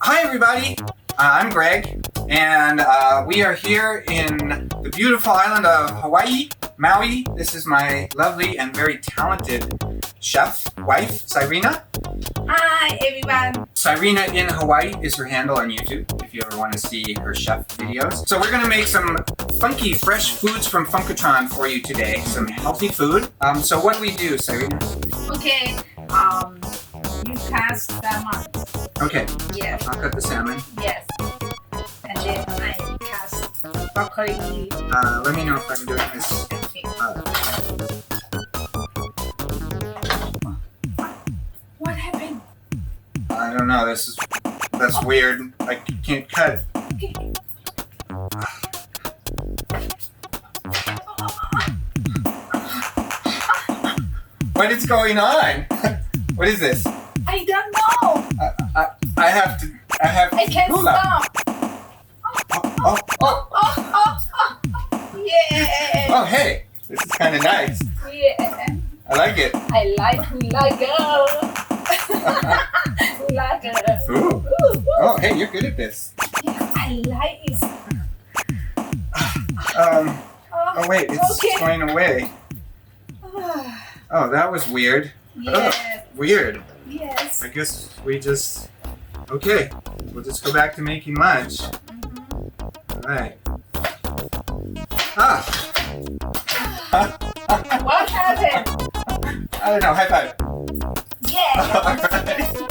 Hi everybody, I'm Greg, and we are here in the beautiful island of Hawaii, Maui. This is my lovely and very talented chef wife, Sirena. Hi everyone. Sirena in Hawaii is her handle on YouTube if you ever want to see her chef videos. So we're going to make some funky fresh foods from Funkotron for you today, some healthy food. So what do we do, Sirena? Okay, you cast salmon. Okay, Yes, I'll cut the salmon. yes. And then I cast broccoli. Let me know if I'm doing this. Okay. What happened? I don't know, that's weird. I can't cut. Okay. What is going on? What is this? I don't know. I have to I can't pull up. stop. Oh, Yeah. oh, hey, this is kind of nice. Yeah. I like it. I like it. Ooh. Oh, hey, you're good at this. Yeah, I like it. Oh wait, it's Okay. going away. Oh, that was weird. Yes. Weird. Yes. I guess we just, okay, we'll just go back to making lunch. All right. What happened? I don't know, high five. Yeah. All right.